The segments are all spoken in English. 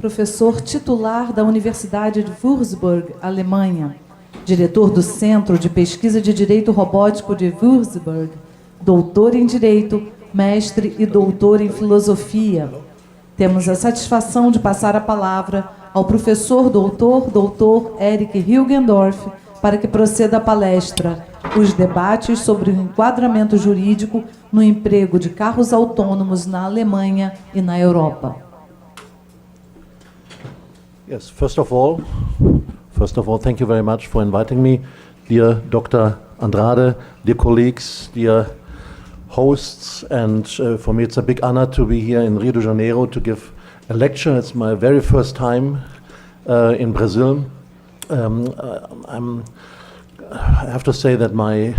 Professor titular da Universidade de Würzburg, Alemanha, diretor do Centro de Pesquisa de Direito Robótico de Würzburg, doutor em Direito, mestre e doutor em Filosofia. Temos a satisfação de passar a palavra ao professor doutor Eric Hilgendorf para que proceda a palestra Os debates sobre o enquadramento jurídico no emprego de carros autônomos na Alemanha e na Europa. Yes, first of all, thank you very much for inviting me, dear Dr. Andrade, dear colleagues, dear hosts, and for me it's a big honor to be here in Rio de Janeiro to give a lecture. It's my very first time in Brazil. I have to say that my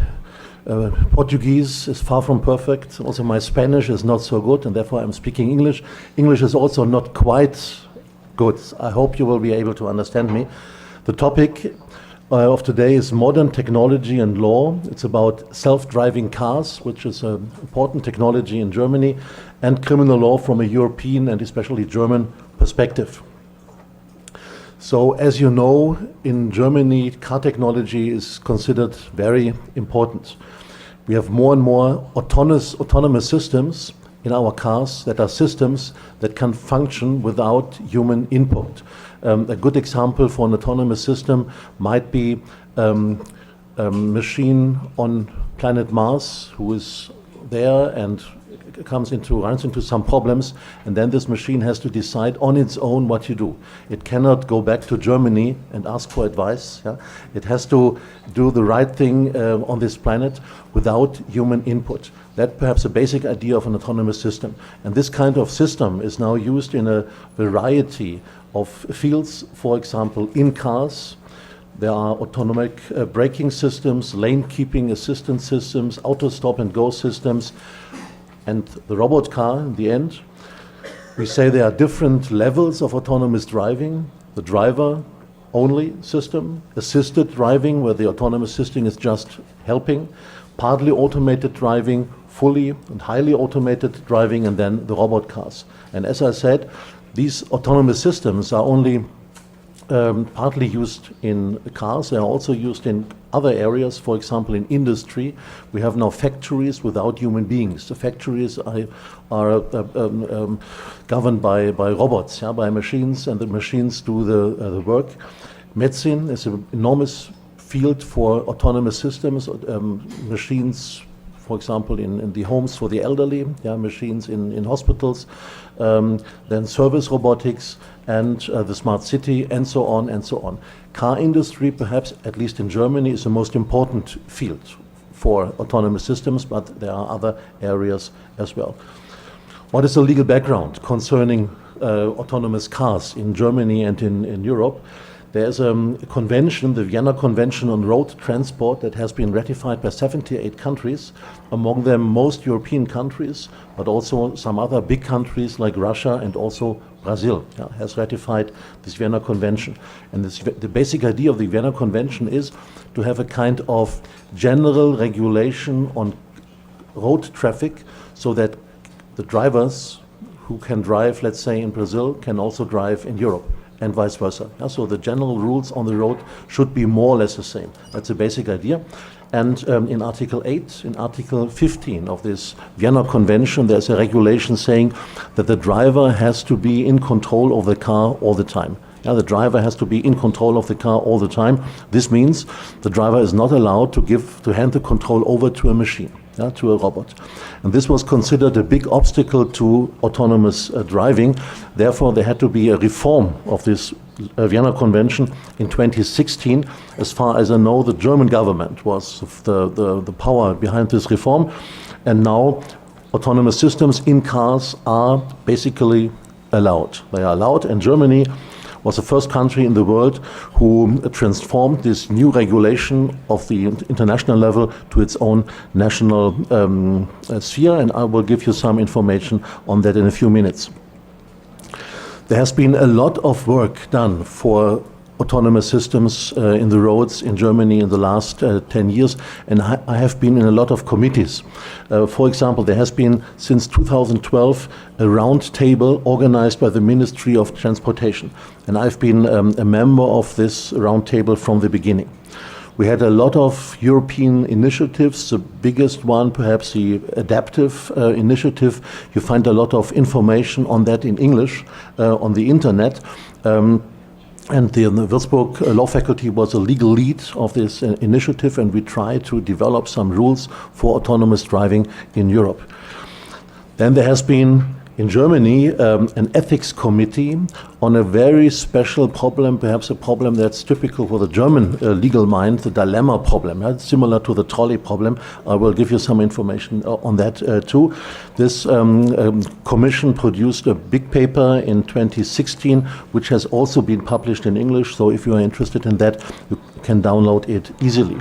Portuguese is far from perfect. Also my Spanish is not so good, and therefore I'm speaking English. English is also not quite good. I hope you will be able to understand me. The topic of today is modern technology and law. It's about self-driving cars, which is an important technology in Germany, and criminal law from a European and especially German perspective. So, as you know, in Germany, car technology is considered very important. We have more and more autonomous systems in our cars that are systems that can function without human input. A good example for an autonomous system might be a machine on planet Mars who is there and runs into some problems, and then this machine has to decide on its own what to do. It cannot go back to Germany and ask for advice. Yeah? It has to do the right thing on this planet without human input. That's perhaps a basic idea of an autonomous system. And this kind of system is now used in a variety of fields. For example, in cars, there are autonomic braking systems, lane keeping assistance systems, auto stop and go systems, and the robot car in the end. We say there are different levels of autonomous driving. The driver only system, assisted driving where the autonomous system is just helping, partly automated driving, fully and highly automated driving, and then the robot cars. And as I said, these autonomous systems are only partly used in cars. They are also used in other areas. For example, in industry, we have now factories without human beings. The factories are governed by robots, yeah, by machines, and the machines do the work. Medicine is an enormous field for autonomous systems, machines, for example, in the homes for the elderly, yeah, machines in hospitals, then service robotics, and the smart city, and so on and so on. Car industry, perhaps, at least in Germany, is the most important field for autonomous systems, but there are other areas as well. What is the legal background concerning autonomous cars in Germany and in Europe? There's a convention, the Vienna Convention on Road Transport, that has been ratified by 78 countries, among them most European countries, but also some other big countries like Russia and also Brazil, yeah, has ratified this Vienna Convention. And the basic idea of the Vienna Convention is to have a kind of general regulation on road traffic so that the drivers who can drive, let's say, in Brazil can also drive in Europe, and vice versa. Yeah, so the general rules on the road should be more or less the same. That's a basic idea. And in Article 8, in Article 15 of this Vienna Convention, there's a regulation saying that the driver has to be in control of the car all the time. Yeah, the driver has to be in control of the car all the time. This means the driver is not allowed to hand the control over to a machine, yeah, to a robot. And this was considered a big obstacle to autonomous driving. Therefore, there had to be a reform of this Vienna Convention in 2016. As far as I know, the German government was the power behind this reform. And now autonomous systems in cars are basically allowed. They are allowed, and Germany was the first country in the world who transformed this new regulation of the international level to its own national sphere, and I will give you some information on that in a few minutes. There has been a lot of work done for autonomous systems in the roads in Germany in the last 10 years, and I have been in a lot of committees. For example, there has been since 2012 a round table organized by the Ministry of Transportation, and I've been a member of this round table from the beginning. We had a lot of European initiatives, the biggest one perhaps the adaptive initiative. You find a lot of information on that in English on the internet. And the Würzburg Law Faculty was a legal lead of this initiative, and we tried to develop some rules for autonomous driving in Europe. Then there has been in Germany an ethics committee on a very special problem, perhaps a problem that's typical for the German legal mind, the dilemma problem, similar to the trolley problem. I will give you some information on that too. This commission produced a big paper in 2016, which has also been published in English, so if you are interested in that, you can download it easily.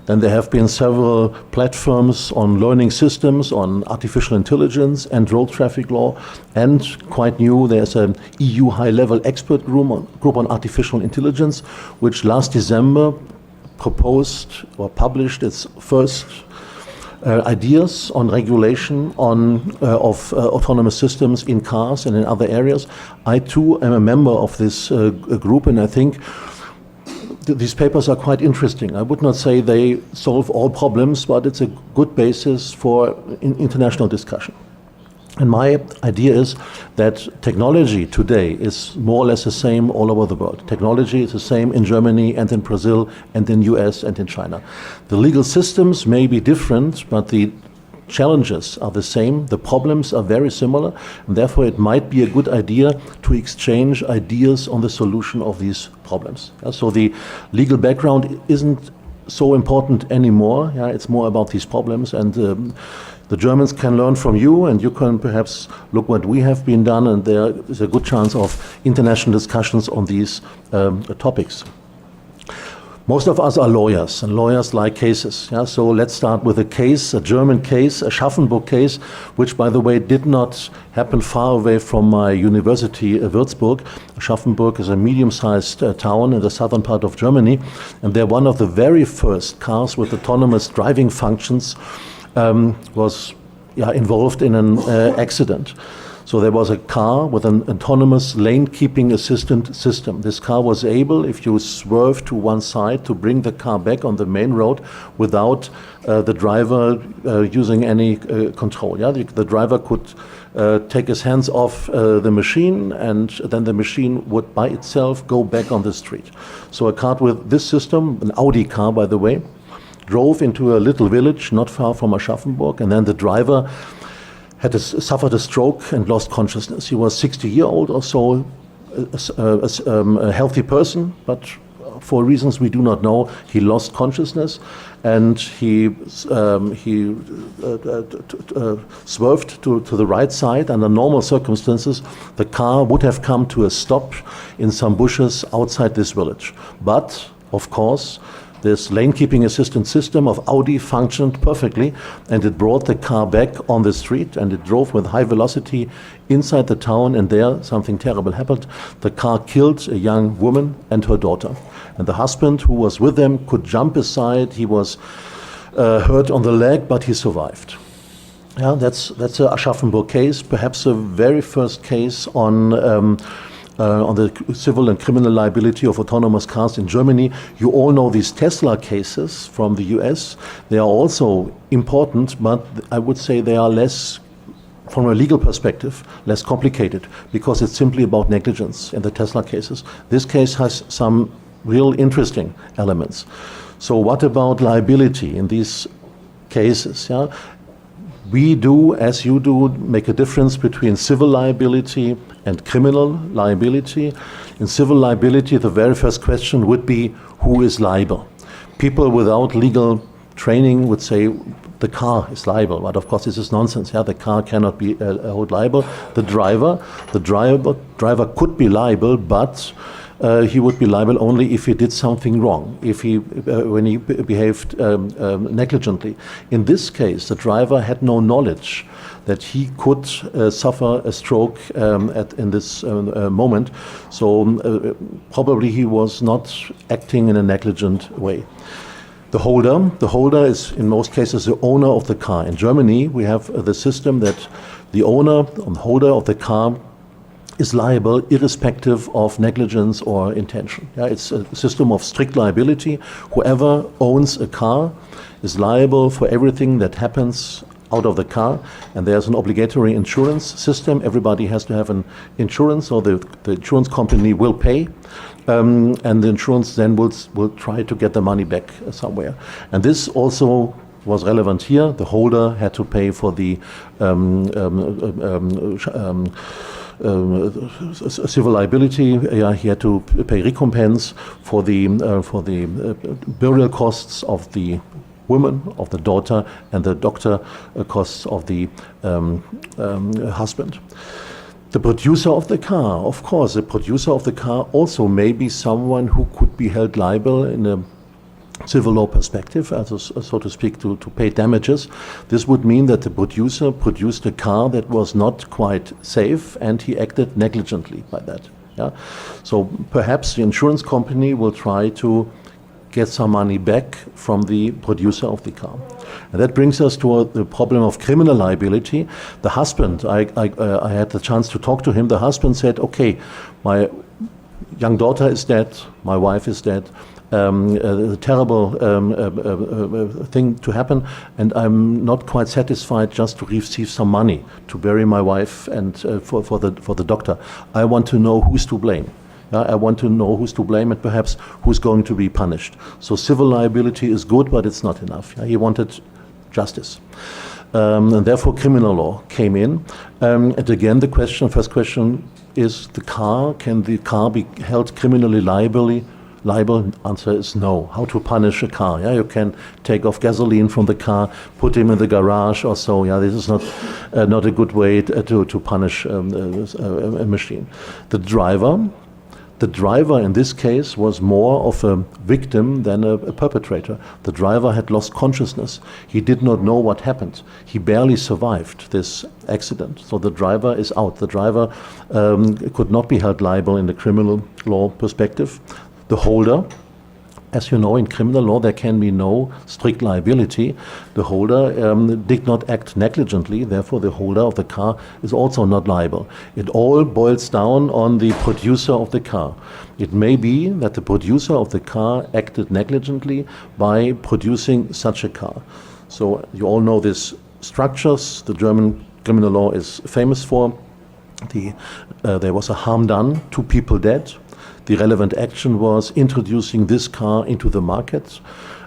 Then there have been several platforms on learning systems, on artificial intelligence and road traffic law, and quite new, there's an EU high-level expert group on artificial intelligence, which last December proposed or published its first ideas on regulation of autonomous systems in cars and in other areas. I too am a member of this group, and I think these papers are quite interesting. I would not say they solve all problems, but it's a good basis for international discussion. And my idea is that technology today is more or less the same all over the world. Technology is the same in Germany and in Brazil and in US and in China. The legal systems may be different, but the challenges are the same, the problems are very similar, and therefore it might be a good idea to exchange ideas on the solution of these problems. So the legal background isn't so important anymore. It's more about these problems, and the Germans can learn from you, and you can perhaps look what we have been done, and there is a good chance of international discussions on these topics. Most of us are lawyers, and lawyers like cases. So let's start with a case, a German case, a Schaffenburg case, which, by the way, did not happen far away from my university, Würzburg. Schaffenburg is a medium-sized town in the southern part of Germany, and they're one of the very first cars with autonomous driving functions was involved in an accident. So there was a car with an autonomous lane-keeping assistant system. This car was able, if you swerve to one side, to bring the car back on the main road without the driver using any control. The driver could take his hands off the machine, and then the machine would by itself go back on the street. So a car with this system, an Audi car by the way, drove into a little village not far from Aschaffenburg, and then the driver had suffered a stroke and lost consciousness. He was 60-year-old or so, a healthy person, but for reasons we do not know, he lost consciousness, and he swerved to the right side. Under normal circumstances, the car would have come to a stop in some bushes outside this village. But, of course, this lane-keeping assistance system of Audi functioned perfectly, and it brought the car back on the street, and it drove with high velocity inside the town, and there something terrible happened. The car killed a young woman and her daughter. And the husband who was with them could jump aside. He was hurt on the leg, but he survived. That's a Aschaffenburg case, perhaps the very first case on the civil and criminal liability of autonomous cars in Germany. You all know these Tesla cases from the US. They are also important, but I would say they are less, from a legal perspective, less complicated, because it's simply about negligence in the Tesla cases. This case has some real interesting elements. So what about liability in these cases? We do, as you do, make a difference between civil liability and criminal liability. In civil liability, the very first question would be, who is liable? People without legal training would say the car is liable. But of course, this is nonsense. Yeah, the car cannot be held liable. The driver could be liable, but he would be liable only if he did something wrong, if he when he behaved negligently. In this case, the driver had no knowledge that he could suffer a stroke in this moment, so probably he was not acting in a negligent way. The holder is in most cases the owner of the car. In Germany, we have the system that the owner and holder of the car is liable irrespective of negligence or intention. Yeah, it's a system of strict liability. Whoever owns a car is liable for everything that happens out of the car, and there's an obligatory insurance system. Everybody has to have an insurance, so the insurance company will pay, and the insurance then will try to get the money back somewhere. And this also was relevant here. The holder had to pay for the civil liability. He had to pay recompense for the burial costs of the woman, of the daughter, and the doctor costs of the husband. The producer of the car, of course, the producer of the car also may be someone who could be held liable in a civil law perspective, so to speak, to pay damages. This would mean that the producer produced a car that was not quite safe, and he acted negligently by that. Yeah? So perhaps the insurance company will try to get some money back from the producer of the car. And that brings us to the problem of criminal liability. The husband, I had the chance to talk to him. The husband said, okay, my young daughter is dead, my wife is dead, a terrible thing to happen, and I'm not quite satisfied just to receive some money to bury my wife and for the doctor. I want to know who's to blame. I want to know who's to blame and perhaps who's going to be punished. So civil liability is good, but it's not enough. He wanted justice. And therefore criminal law came in. And again, the first question is can the car be held criminally liable? Answer is no. How to punish a car? Yeah, you can take off gasoline from the car, put him in the garage or so. Yeah, this is not a good way to punish a machine. The driver in this case was more of a victim than a perpetrator. The driver had lost consciousness. He did not know what happened. He barely survived this accident. So the driver is out. The driver could not be held liable in the criminal law perspective. The holder, as you know, in criminal law there can be no strict liability. The holder did not act negligently, therefore the holder of the car is also not liable. It all boils down on the producer of the car. It may be that the producer of the car acted negligently by producing such a car. So you all know these structures. The German criminal law is famous for. There was a harm done, 2 people dead. The relevant action was introducing this car into the market.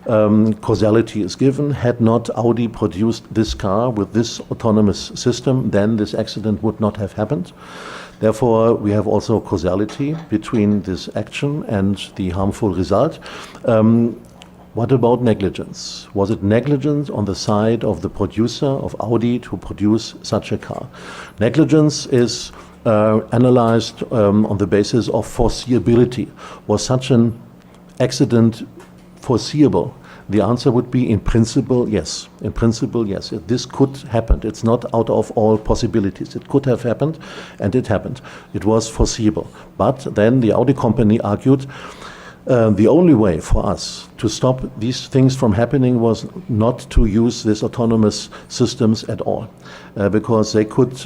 Causality is given. Had not Audi produced this car with this autonomous system, then this accident would not have happened. Therefore, we have also causality between this action and the harmful result. What about negligence? Was it negligence on the side of the producer of Audi to produce such a car? Negligence is analyzed on the basis of foreseeability. Was such an accident foreseeable? The answer would be in principle, yes. In principle, yes. This could happen. It's not out of all possibilities. It could have happened, and it happened. It was foreseeable. But then the Audi company argued the only way for us to stop these things from happening was not to use these autonomous systems at all, because they could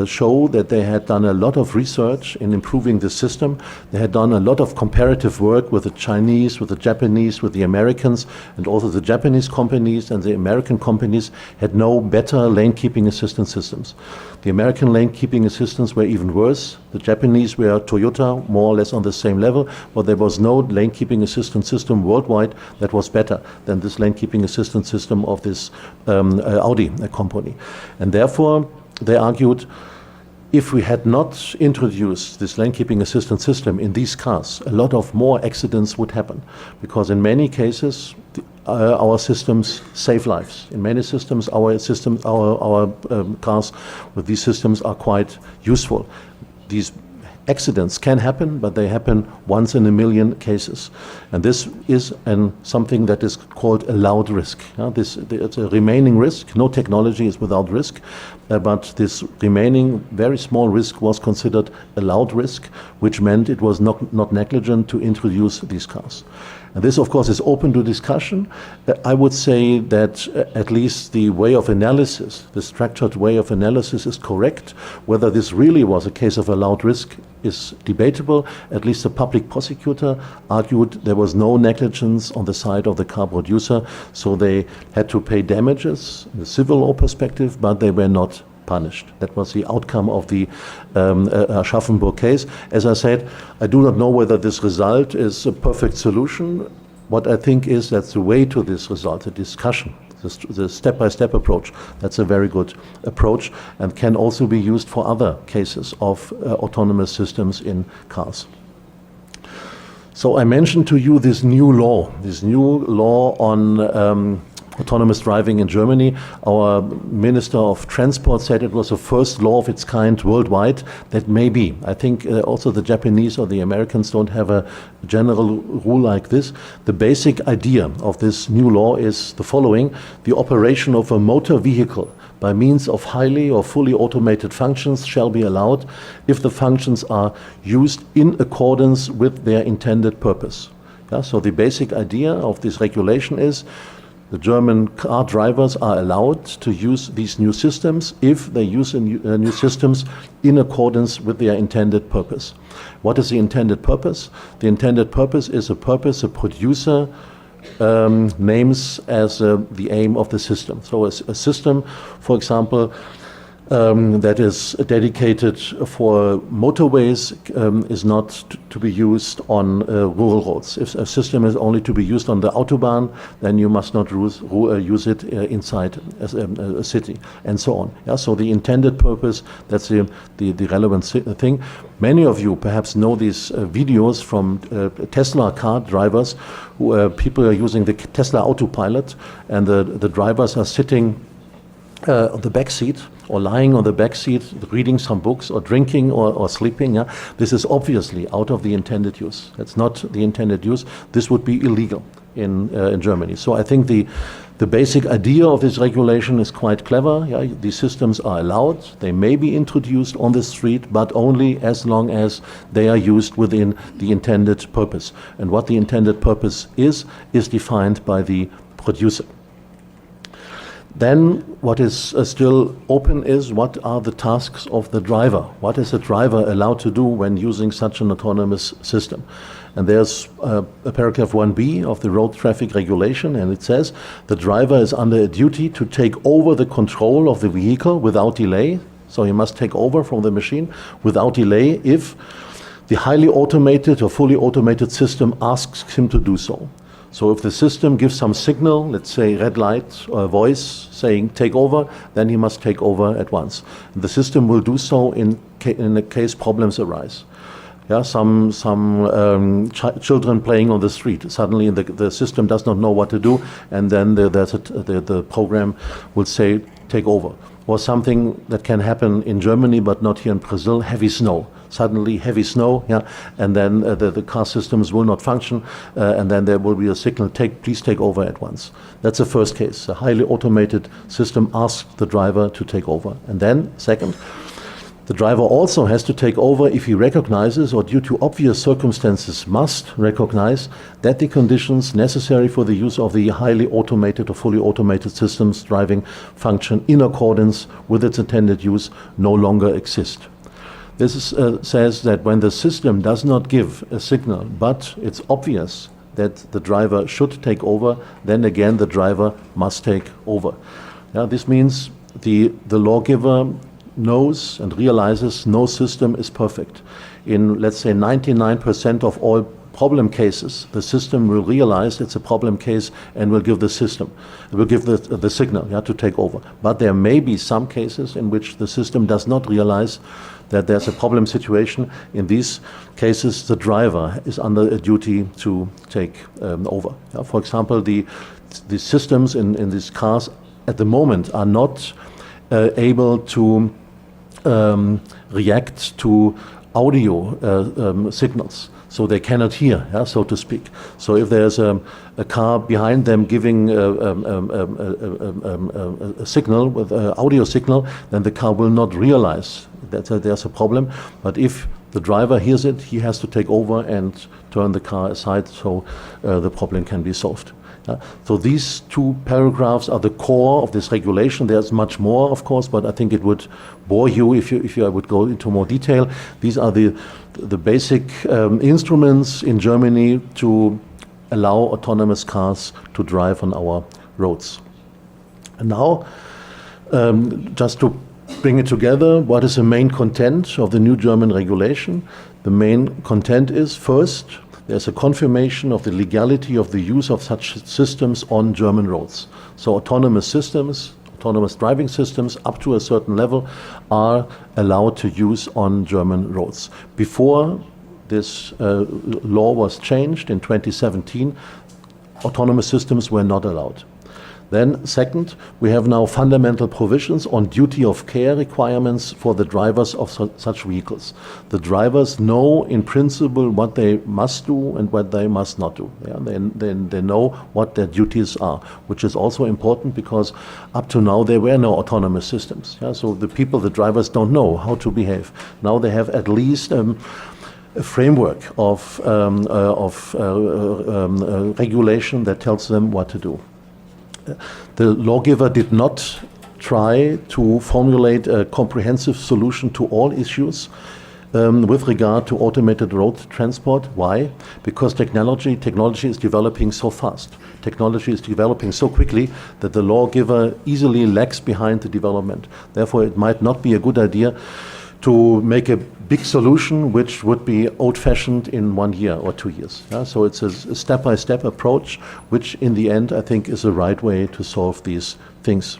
show that they had done a lot of research in improving the system. They had done a lot of comparative work with the Chinese, with the Japanese, with the Americans, and also the Japanese companies and the American companies had no better lane keeping assistance systems. The American lane keeping assistants were even worse. The Japanese were Toyota, more or less on the same level, but there was no lane keeping assistance system worldwide that was better than this lane keeping assistance system of this Audi company. And therefore, they argued, if we had not introduced this lane keeping assistance system in these cars, a lot of more accidents would happen, because in many cases our systems save lives. In many systems, our cars with these systems are quite useful. These accidents can happen, but they happen once in a million cases. And this is something that is called allowed risk. It's a remaining risk. No technology is without risk, but this remaining very small risk was considered allowed risk, which meant it was not negligent to introduce these cars. And this, of course, is open to discussion. I would say that at least the way of analysis, the structured way of analysis is correct. Whether this really was a case of allowed risk is debatable. At least the public prosecutor argued there was no negligence on the side of the car producer, so they had to pay damages in the civil law perspective, but they were not punished. That was the outcome of the Aschaffenburg case. As I said, I do not know whether this result is a perfect solution. What I think is that the way to this result, the discussion, the step-by-step approach, that's a very good approach and can also be used for other cases of autonomous systems in cars. So I mentioned to you this new law on autonomous driving in Germany. Our Minister of Transport said it was the first law of its kind worldwide. That may be. I think also the Japanese or the Americans don't have a general rule like this. The basic idea of this new law is the following: the operation of a motor vehicle by means of highly or fully automated functions shall be allowed if the functions are used in accordance with their intended purpose. So the basic idea of this regulation is the German car drivers are allowed to use these new systems if they use new systems in accordance with their intended purpose. What is the intended purpose? The intended purpose is a purpose a producer names as the aim of the system. So a system, for example, that is dedicated for motorways is not to be used on rural roads. If a system is only to be used on the Autobahn, then you must not use it inside a city, and so on. So the intended purpose, that's the relevant thing. Many of you perhaps know these videos from Tesla car drivers, who people are using the Tesla autopilot, and the drivers are sitting on the back seat or lying on the back seat, reading some books or drinking or sleeping. This is obviously out of the intended use. That's not the intended use. This would be illegal in Germany. So I think the basic idea of this regulation is quite clever. These systems are allowed. They may be introduced on the street, but only as long as they are used within the intended purpose. And what the intended purpose is defined by the producer. Then what is still open is what are the tasks of the driver? What is the driver allowed to do when using such an autonomous system? And there's a paragraph 1b of the road traffic regulation, and it says the driver is under a duty to take over the control of the vehicle without delay. So he must take over from the machine without delay if the highly automated or fully automated system asks him to do so. So if the system gives some signal, let's say red light or a voice saying take over, then he must take over at once. And the system will do so in the case problems arise. Some children playing on the street. Suddenly the system does not know what to do, and then the program will say take over. Or something that can happen in Germany but not here in Brazil, heavy snow. Suddenly heavy snow, and then the car systems will not function, and then there will be a signal, please take over at once. That's the first case. A highly automated system asks the driver to take over. And then, second, the driver also has to take over if he recognizes, or due to obvious circumstances must recognize, that the conditions necessary for the use of the highly automated or fully automated systems driving function in accordance with its intended use no longer exist. This says that when the system does not give a signal, but it's obvious that the driver should take over, then again the driver must take over. This means the lawgiver knows and realizes no system is perfect. In, let's say, 99% of all problem cases, the system will realize it's a problem case and will give the signal to take over. But there may be some cases in which the system does not realize that there's a problem situation. In these cases, the driver is under a duty to take over. For example, the systems in these cars at the moment are not able to react to audio signals. So they cannot hear, so to speak. So if there's a car behind them giving a signal, with an audio signal, then the car will not realize that there's a problem. But if the driver hears it, he has to take over and turn the car aside so the problem can be solved. So these two paragraphs are the core of this regulation. There's much more, of course, but I think it would bore you if I would go into more detail. These are the basic instruments in Germany to allow autonomous cars to drive on our roads. And now, just to bring it together, what is the main content of the new German regulation? The main content is, first, there's a confirmation of the legality of the use of such systems on German roads. So autonomous systems, autonomous driving systems up to a certain level are allowed to use on German roads. Before this law was changed in 2017, autonomous systems were not allowed. Then, second, we have now fundamental provisions on duty of care requirements for the drivers of such vehicles. The drivers know in principle what they must do and what they must not do. They know what their duties are, which is also important because up to now there were no autonomous systems. So the drivers don't know how to behave. Now they have at least a framework of regulation that tells them what to do. The lawgiver did not try to formulate a comprehensive solution to all issues with regard to automated road transport. Why? Because technology is developing so fast. Technology is developing so quickly that the lawgiver easily lags behind the development. Therefore, it might not be a good idea to make a big solution which would be old-fashioned in 1 year or 2 years. So it's a step-by-step approach, which in the end I think is the right way to solve these things.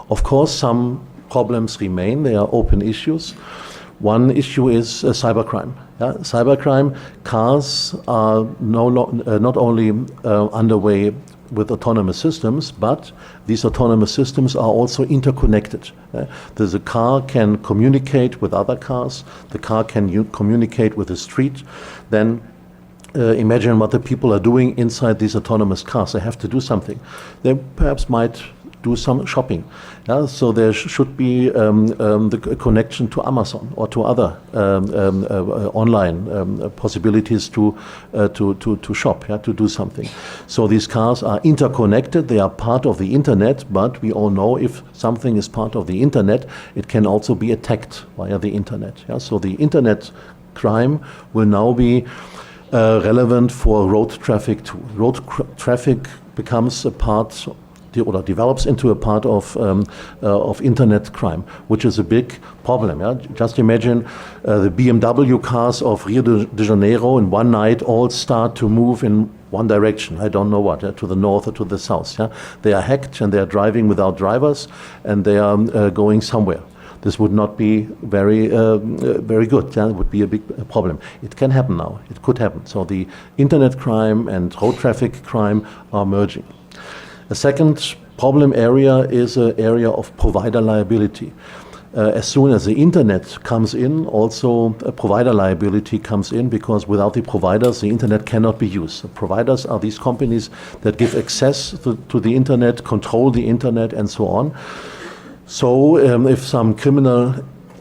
Of course, some problems remain. They are open issues. One issue is cybercrime. Cybercrime, cars are not only underway with autonomous systems, but these autonomous systems are also interconnected. The car can communicate with other cars, the car can communicate with the street. Then imagine what the people are doing inside these autonomous cars. They have to do something. They perhaps might do some shopping. So there should be the connection to Amazon or to other online possibilities to shop, to do something. So these cars are interconnected. They are part of the internet, but we all know if something is part of the internet, it can also be attacked via the internet. So the internet crime will now be relevant for road traffic too. Road traffic becomes a part or develops into a part of internet crime, which is a big problem. Just imagine the BMW cars of Rio de Janeiro in one night all start to move in one direction. I don't know what, to the north or to the south. They are hacked and they are driving without drivers and they are going somewhere. This would not be very good. It would be a big problem. It can happen now. It could happen. So the internet crime and road traffic crime are merging. A second problem area is an area of provider liability. As soon as the internet comes in, also a provider liability comes in, because without the providers, the internet cannot be used. The providers are these companies that give access to the internet, control the internet, and so on. So if some criminal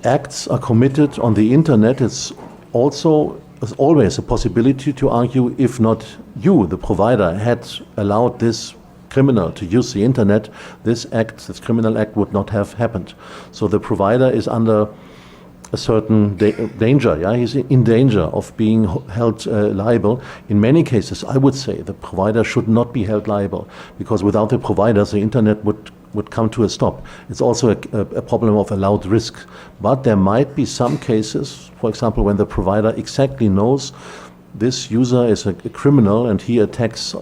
acts are committed on the internet, it's always a possibility to argue, if not you, the provider, had allowed this criminal to use the internet, this criminal act would not have happened. So the provider is under a certain danger. He's in danger of being held liable. In many cases, I would say the provider should not be held liable, because without the providers, the internet would come to a stop. It's also a problem of allowed risk. But there might be some cases, for example, when the provider exactly knows this user is a criminal and he attacks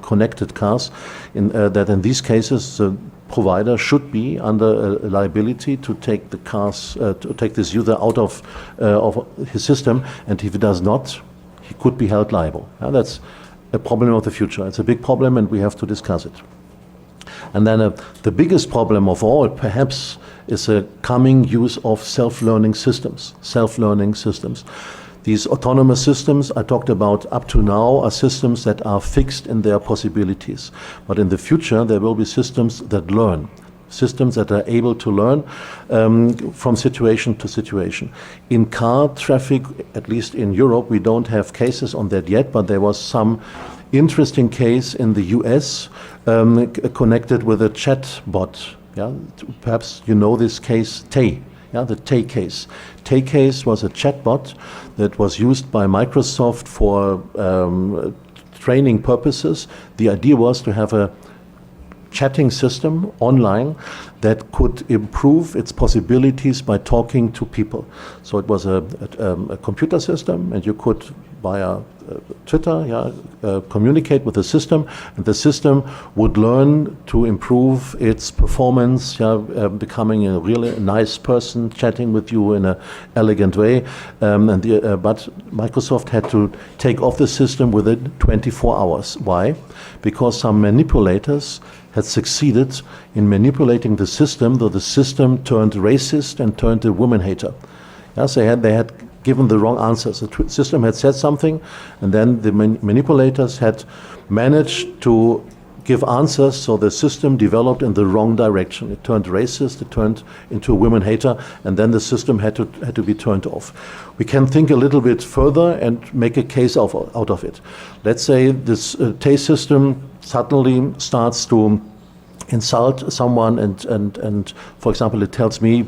connected cars, that in these cases the provider should be under a liability to take the cars, to take this user out of his system, and if he does not, he could be held liable. That's a problem of the future. It's a big problem, and we have to discuss it. And then the biggest problem of all, perhaps, is a coming use of self-learning systems. Self-learning systems. These autonomous systems I talked about up to now are systems that are fixed in their possibilities. But in the future, there will be systems that learn. Systems that are able to learn from situation to situation. In car traffic, at least in Europe, we don't have cases on that yet, but there was some interesting case in the US connected with a chat bot. Yeah? Perhaps you know this case, Tay. Yeah, the Tay case. Tay case was a chatbot that was used by Microsoft for training purposes. The idea was to have a chatting system online that could improve its possibilities by talking to people. So it was a computer system, and you could via Twitter communicate with the system, and the system would learn to improve its performance, becoming a really nice person, chatting with you in an elegant way. But Microsoft had to take off the system within 24 hours. Why? Because some manipulators had succeeded in manipulating the system, though the system turned racist and turned a woman hater. Yes, they had given the wrong answers. The system had said something, and then the manipulators had managed to give answers, so the system developed in the wrong direction. It turned racist, it turned into a women hater, and then the system had to be turned off. We can think a little bit further and make a case out of it. Let's say this Tay system suddenly starts to insult someone, and for example, it tells me,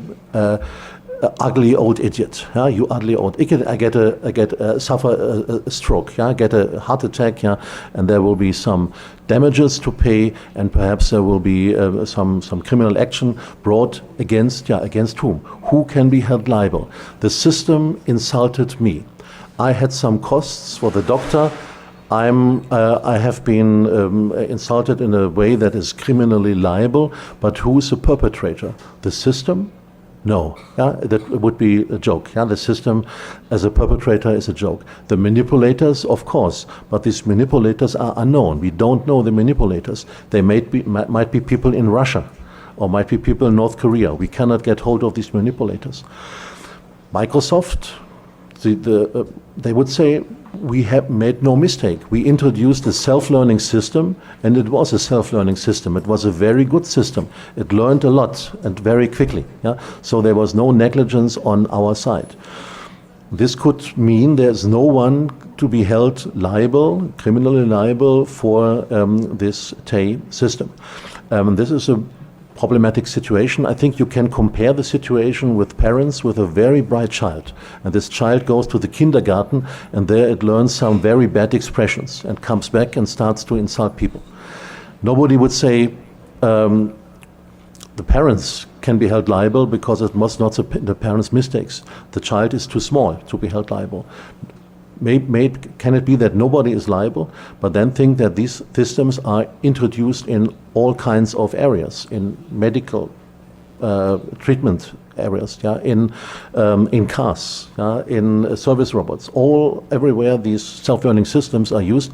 ugly old idiot, you ugly old idiot. I suffer a stroke, I get a heart attack, and there will be some damages to pay, and perhaps there will be some criminal action brought against whom? Who can be held liable? The system insulted me. I had some costs for the doctor. I have been insulted in a way that is criminally liable, but who is the perpetrator? The system? No, that would be a joke. The system as a perpetrator is a joke. The manipulators, of course, but these manipulators are unknown. We don't know the manipulators. They might be people in Russia, or might be people in North Korea. We cannot get hold of these manipulators. Microsoft, they would say, we have made no mistake. We introduced a self-learning system, and it was a self-learning system. It was a very good system. It learned a lot and very quickly. So there was no negligence on our side. This could mean there's no one to be held liable, criminally liable, for this Tay system. This is a problematic situation. I think you can compare the situation with parents with a very bright child. And this child goes to the kindergarten, and there it learns some very bad expressions and comes back and starts to insult people. Nobody would say the parents can be held liable because it was not the parents' mistakes. The child is too small to be held liable. Can it be that nobody is liable, but then think that these systems are introduced in all kinds of areas, in medical treatment areas, in cars, in service robots, everywhere these self-learning systems are used,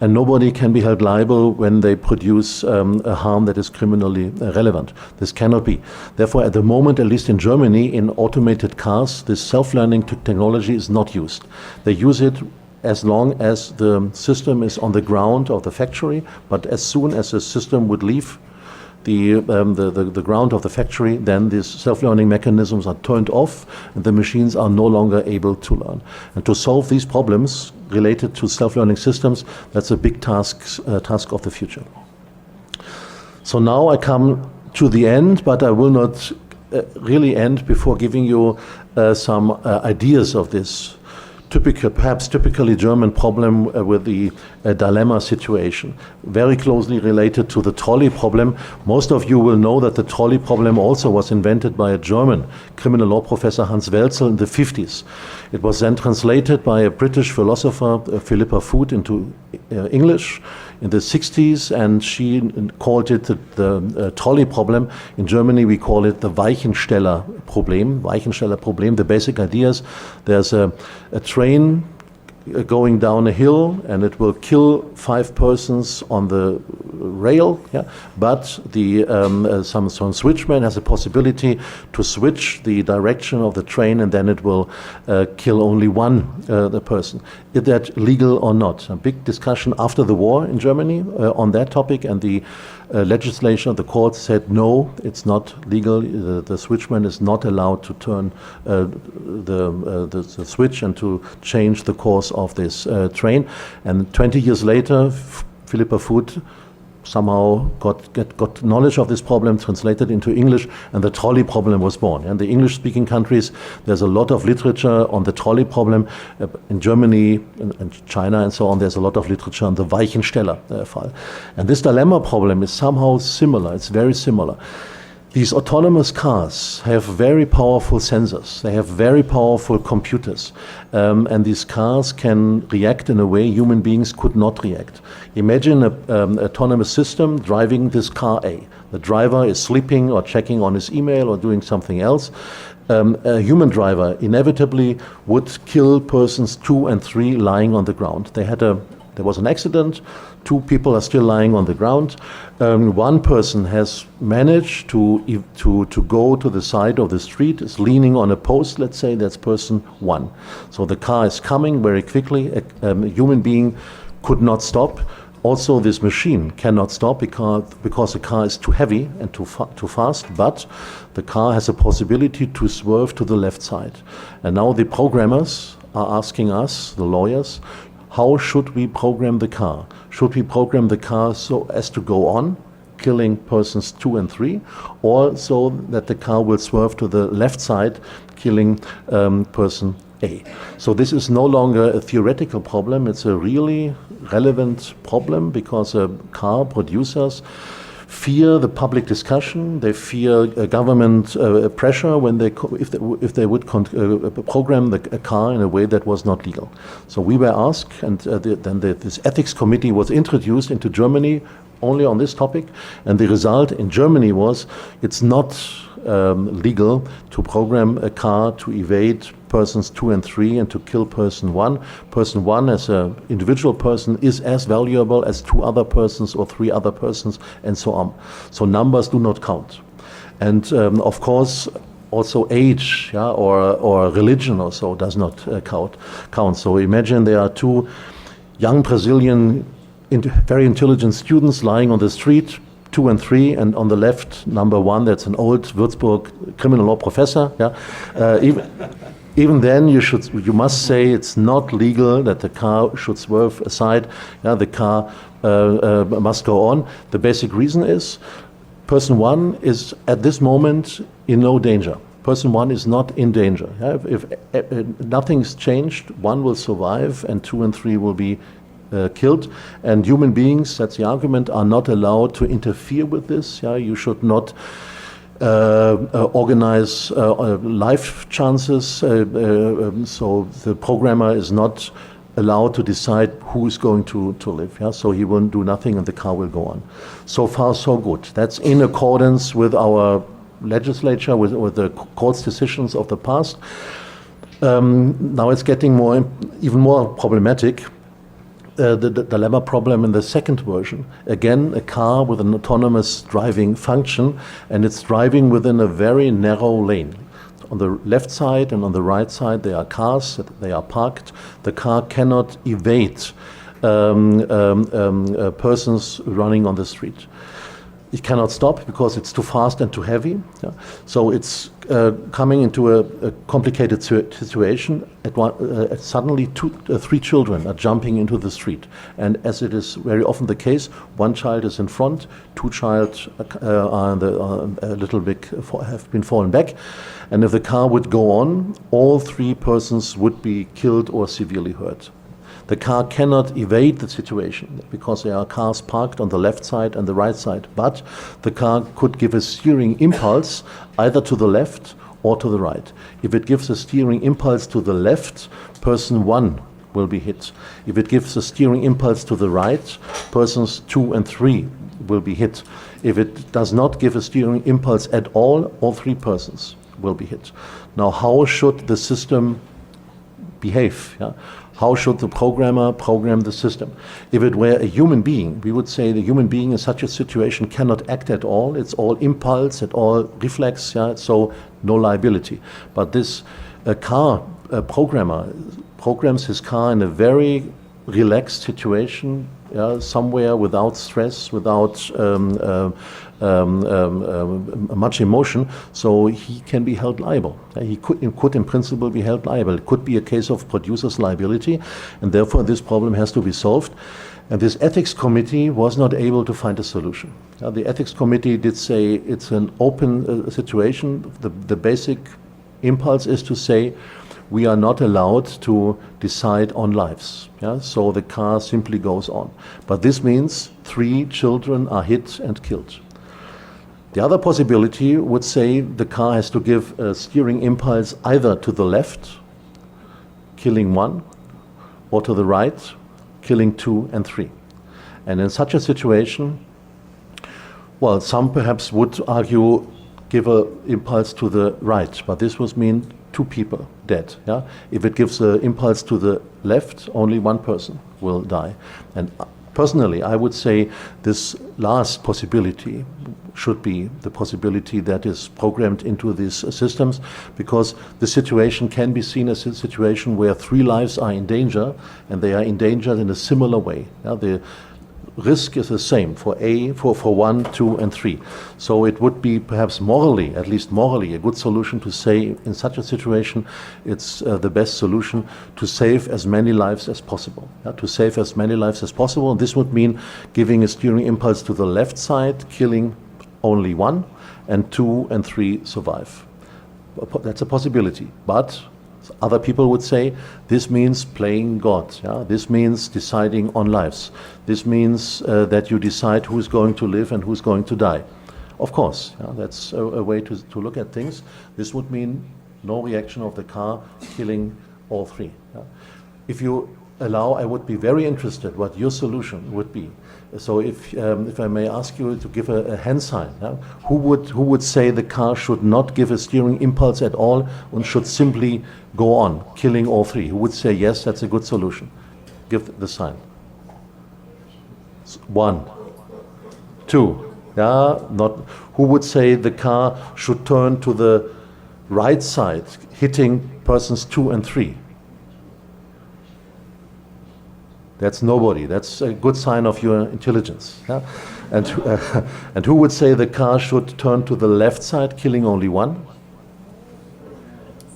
and nobody can be held liable when they produce a harm that is criminally relevant. This cannot be. Therefore, at the moment, at least in Germany, in automated cars, this self-learning technology is not used. They use it as long as the system is on the ground of the factory, but as soon as the system would leave the ground of the factory, then these self-learning mechanisms are turned off, and the machines are no longer able to learn. And to solve these problems related to self-learning systems, that's a big task of the future. So now I come to the end, but I will not really end before giving you some ideas of this perhaps typically German problem with the dilemma situation, very closely related to the trolley problem. Most of you will know that the trolley problem also was invented by a German criminal law professor, Hans Welzel, in the 50s. It was then translated by a British philosopher, Philippa Foot, into English in the 60s, and she called it the trolley problem. In Germany, we call it the Weichensteller-Problem. Weichensteller-Problem, the basic idea is there's a train going down a hill, and it will kill 5 persons on the rail, but the some switchman has a possibility to switch the direction of the train, and then it will kill only one the person. Is that legal or not? A big discussion after the war in Germany on that topic, and the legislation of the court said no, it's not legal. The switchman is not allowed to turn the switch and to change the course of this train. And 20 years later, Philippa Foot somehow got knowledge of this problem, translated into English, and the trolley problem was born. And the English-speaking countries, there's a lot of literature on the trolley problem. In Germany and China and so on, there's a lot of literature on the Weichensteller fall. And this dilemma problem is somehow similar. It's very similar. These autonomous cars have very powerful sensors. They have very powerful computers. And these cars can react in a way human beings could not react. Imagine an autonomous system driving this car A. The driver is sleeping or checking on his email or doing something else. A human driver inevitably would kill persons 2 and 3 lying on the ground. There was an accident, 2 people are still lying on the ground. One person has managed to go to the side of the street, is leaning on a post, let's say, that's person 1. So the car is coming very quickly, a human being could not stop. Also, this machine cannot stop because the car is too heavy and too fast, but the car has a possibility to swerve to the left side. And now the programmers are asking us, the lawyers, how should we program the car? Should we program the car so as to go on, killing persons 2 and 3, or so that the car will swerve to the left side, killing person A? So this is no longer a theoretical problem, it's a really relevant problem, because car producers fear the public discussion, they fear government pressure when if they would program a car in a way that was not legal. So we were asked, and then this ethics committee was introduced into Germany only on this topic, and the result in Germany was it's not legal to program a car to evade persons 2 and 3 and to kill person 1. Person 1 as an individual person is as valuable as 2 other persons or 3 other persons, and so on. So numbers do not count. And of course, also age, or religion or so does not count. So imagine there are 2 young Brazilian very intelligent students lying on the street, 2 and 3, and on the left, number 1, that's an old Würzburg criminal law professor. Even then, you must say it's not legal that the car should swerve aside. The car must go on. The basic reason is person 1 is at this moment in no danger. Person 1 is not in danger. If nothing's changed, 1 will survive, and 2 and 3 will be killed. And human beings, that's the argument, are not allowed to interfere with this. You should not organize life chances, so the programmer is not allowed to decide who is going to live. So he won't do nothing and the car will go on. So far, so good. That's in accordance with our legislature, with the court's decisions of the past. Now it's getting even more problematic. The dilemma problem in the second version. Again, a car with an autonomous driving function, and it's driving within a very narrow lane. On the left side and on the right side, there are cars, they are parked. The car cannot evade persons running on the street. It cannot stop because it's too fast and too heavy. So it's coming into a complicated situation. Suddenly 3 children are jumping into the street. And as it is very often the case, 1 child is in front, 2 children are a little bit have been fallen back. And if the car would go on, all 3 persons would be killed or severely hurt. The car cannot evade the situation because there are cars parked on the left side and the right side, but the car could give a steering impulse either to the left or to the right. If it gives a steering impulse to the left, person 1 will be hit. If it gives a steering impulse to the right, persons 2 and 3 will be hit. If it does not give a steering impulse at all 3 persons will be hit. Now, how should the system behave? Yeah? How should the programmer program the system? If it were a human being, we would say the human being in such a situation cannot act at all. It's all impulse, it's all reflex, yeah? So no liability. But this car programmer programs his car in a very relaxed situation, somewhere without stress, without much emotion, so he can be held liable. He could in principle be held liable. It could be a case of producer's liability, and therefore this problem has to be solved. And this ethics committee was not able to find a solution. The ethics committee did say it's an open situation. The basic impulse is to say we are not allowed to decide on lives. So the car simply goes on. But this means 3 children are hit and killed. The other possibility would say the car has to give a steering impulse either to the left, killing 1, or to the right, killing 2 and 3. And in such a situation, well, some perhaps would argue give an impulse to the right, but this would mean 2 people dead. Yeah? If it gives an impulse to the left, only 1 person will die. And personally, I would say this last possibility should be the possibility that is programmed into these systems, because the situation can be seen as a situation where 3 lives are in danger, and they are endangered in a similar way. Yeah? The risk is the same for 1, 2, and 3. So it would be perhaps morally, at least morally, a good solution to say in such a situation it's the best solution to save as many lives as possible. To save as many lives as possible. And this would mean giving a steering impulse to the left side, killing only 1, and 2 and 3 survive. That's a possibility. But other people would say this means playing God. Yeah? This means deciding on lives. This means that you decide who's going to live and who's going to die. Of course, that's a way to look at things. This would mean no reaction of the car killing all 3. Yeah? If you allow, I would be very interested what your solution would be. So if I may ask you to give a hand sign, yeah? Who would say the car should not give a steering impulse at all and should simply go on, killing all 3? Who would say yes, that's a good solution? Give the sign. 1, 2, yeah, not. Who would say the car should turn to the right side, hitting persons 2 and 3? That's nobody. That's a good sign of your intelligence. Yeah? And who would say the car should turn to the left side, killing only 1?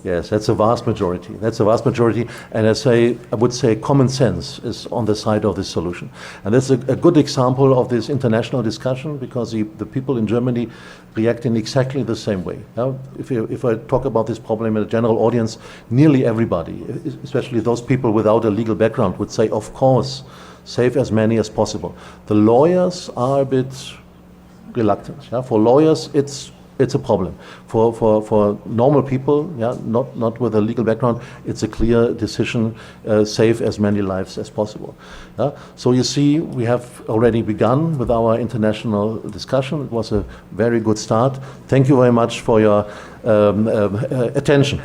Yes, that's a vast majority. That's a vast majority. And I would say common sense is on the side of this solution. And that's a good example of this international discussion, because the people in Germany react in exactly the same way. Yeah? If I talk about this problem in a general audience, nearly everybody, especially those people without a legal background, would say, of course, save as many as possible. The lawyers are a bit reluctant. Yeah? For lawyers, it's a problem. For normal people, yeah, not with a legal background, it's a clear decision, save as many lives as possible. Yeah? So you see, we have already begun with our international discussion. It was a very good start. Thank you very much for your attention.